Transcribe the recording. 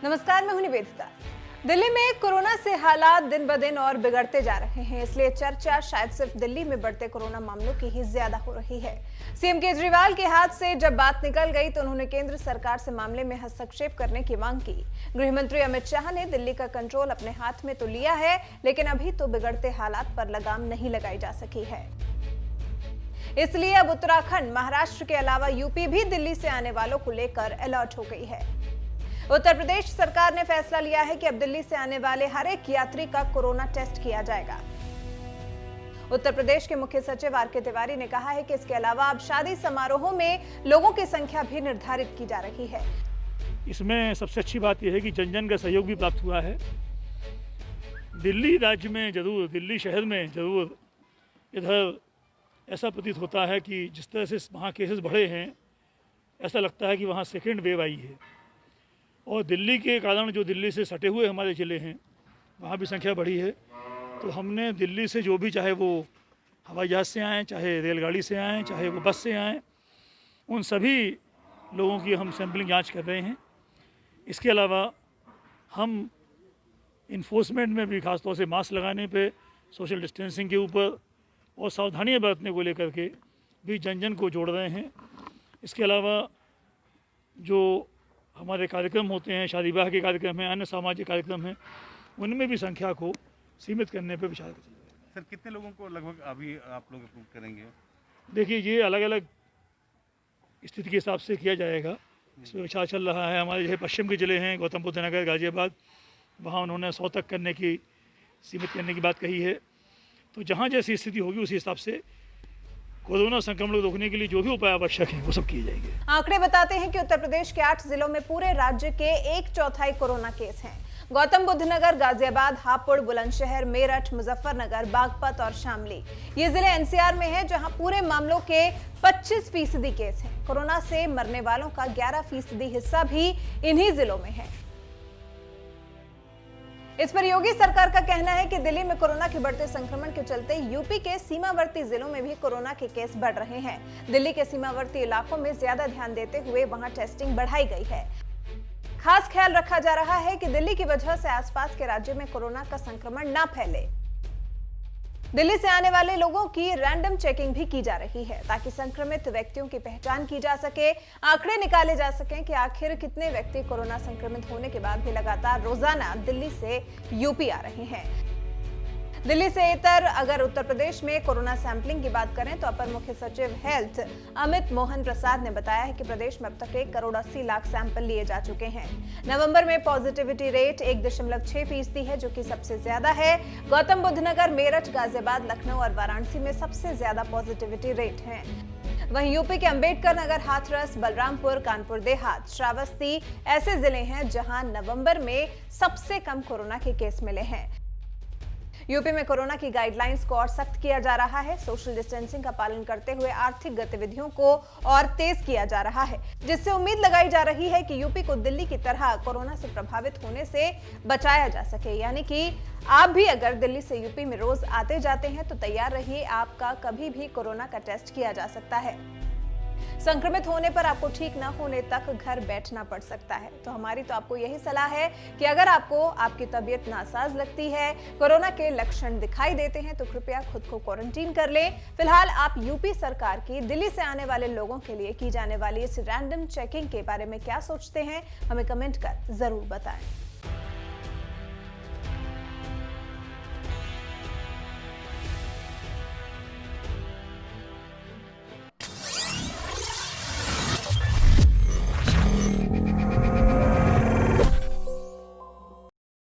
नमस्कार, मैं हूं निवेदिता। दिल्ली में कोरोना से हालात दिन ब दिन और बिगड़ते जा रहे हैं, इसलिए चर्चा शायद सिर्फ दिल्ली में बढ़ते कोरोना मामलों की ही ज्यादा हो रही है। सीएम केजरीवाल के हाथ से जब बात निकल गई तो उन्होंने केंद्र सरकार से मामले में हस्तक्षेप करने की मांग की। गृह मंत्री अमित शाह ने दिल्ली का कंट्रोल अपने हाथ में तो लिया है, लेकिन अभी तो बिगड़ते हालात पर लगाम नहीं लगाई जा सकी है। इसलिए अब उत्तराखंड, महाराष्ट्र के अलावा यूपी भी दिल्ली से आने वालों को लेकर अलर्ट हो गई है। उत्तर प्रदेश सरकार ने फैसला लिया है कि अब दिल्ली से आने वाले हर एक यात्री का कोरोना टेस्ट किया जाएगा। उत्तर प्रदेश के मुख्य सचिव आर.के. तिवारी ने कहा है कि इसके अलावा अब शादी समारोहों में लोगों की संख्या भी निर्धारित की जा रही है। इसमें सबसे अच्छी बात यह है कि जन जन का सहयोग भी प्राप्त हुआ है। दिल्ली राज्य में जरूर, दिल्ली शहर में जरूर इधर ऐसा प्रतीत होता है कि जिस तरह से वहाँ केसेस बढ़े हैं, ऐसा लगता है कि वहाँ सेकेंड वेव आई है। और दिल्ली के कारण जो दिल्ली से सटे हुए हमारे ज़िले हैं, वहाँ भी संख्या बढ़ी है। तो हमने दिल्ली से जो भी, चाहे वो हवाई जहाज़ से आएँ, चाहे रेलगाड़ी से आएँ, चाहे वो बस से आएँ, उन सभी लोगों की हम सैंपलिंग जांच कर रहे हैं। इसके अलावा हम इन्फोर्समेंट में भी, खासतौर से मास्क लगाने पे, सोशल डिस्टेंसिंग के ऊपर और सावधानियाँ बरतने को लेकर के भी जन जन को जोड़ रहे हैं। इसके अलावा जो हमारे कार्यक्रम होते हैं, शादी ब्याह के कार्यक्रम हैं, अन्य सामाजिक कार्यक्रम हैं, उनमें भी संख्या को सीमित करने पर विचार कर रहे हैं। सर, कितने लोगों को लगभग अभी आप लोग अप्रूव करेंगे? देखिए, ये अलग अलग स्थिति के हिसाब से किया जाएगा। इसमें विचार चल रहा है। हमारे जो पश्चिम के ज़िले हैं, गौतम बुद्ध नगर, गाजियाबाद, वहाँ उन्होंने 100 तक करने की, सीमित करने की बात कही है। तो जहाँ जैसी स्थिति होगी उसी हिसाब से कोरोना संक्रमण को रोकने के लिए जो भी उपाय आवश्यक हैं वो सब किए जाएंगे। आंकड़े बताते हैं कि उत्तर प्रदेश के 8 जिलों में पूरे राज्य के 1/4 कोरोना केस हैं। गौतम बुद्ध नगर, गाजियाबाद, हापुड़, बुलंदशहर, मेरठ, मुजफ्फरनगर, बागपत और शामली, ये जिले एनसीआर में हैं, जहां पूरे मामलों के 25% केस हैं। कोरोना से मरने वालों का 11% हिस्सा भी इन्हीं जिलों में है। इस पर योगी सरकार का कहना है कि दिल्ली में कोरोना के बढ़ते संक्रमण के चलते यूपी के सीमावर्ती जिलों में भी कोरोना के केस बढ़ रहे हैं। दिल्ली के सीमावर्ती इलाकों में ज्यादा ध्यान देते हुए वहां टेस्टिंग बढ़ाई गई है। खास ख्याल रखा जा रहा है कि दिल्ली की वजह से आसपास के राज्य में कोरोना का संक्रमण ना फैले। दिल्ली से आने वाले लोगों की रैंडम चेकिंग भी की जा रही है, ताकि संक्रमित व्यक्तियों की पहचान की जा सके, आंकड़े निकाले जा सकें कि आखिर कितने व्यक्ति कोरोना संक्रमित होने के बाद भी लगातार रोजाना दिल्ली से यूपी आ रहे हैं। दिल्ली से इतर अगर उत्तर प्रदेश में कोरोना सैंपलिंग की बात करें तो अपर मुख्य सचिव हेल्थ अमित मोहन प्रसाद ने बताया है कि प्रदेश में अब तक 1,80,00,000 सैंपल लिए जा चुके हैं। नवंबर में पॉजिटिविटी रेट 1.6% है, जो कि सबसे ज्यादा है। गौतम बुद्ध नगर, मेरठ, गाजियाबाद, लखनऊ और वाराणसी में सबसे ज्यादा पॉजिटिविटी रेट है। वहीं यूपी के अंबेडकर नगर, हाथरस, बलरामपुर, कानपुर देहात, श्रावस्ती ऐसे जिले हैं जहां नवंबर में सबसे कम कोरोना के केस मिले हैं। यूपी में कोरोना की गाइडलाइंस को और सख्त किया जा रहा है। सोशल डिस्टेंसिंग का पालन करते हुए आर्थिक गतिविधियों को और तेज किया जा रहा है, जिससे उम्मीद लगाई जा रही है कि यूपी को दिल्ली की तरह कोरोना से प्रभावित होने से बचाया जा सके। यानी कि आप भी अगर दिल्ली से यूपी में रोज आते जाते हैं तो तैयार रहिए, आपका कभी भी कोरोना का टेस्ट किया जा सकता है। संक्रमित होने पर आपको ठीक न होने तक घर बैठना पड़ सकता है। तो हमारी तो आपको यही सलाह है कि अगर आपको आपकी तबीयत नासाज लगती है, कोरोना के लक्षण दिखाई देते हैं, तो कृपया खुद को क्वारंटीन कर लें। फिलहाल आप यूपी सरकार की दिल्ली से आने वाले लोगों के लिए की जाने वाली इस रैंडम चेकिंग के बारे में क्या सोचते हैं, हमें कमेंट कर जरूर बताएं।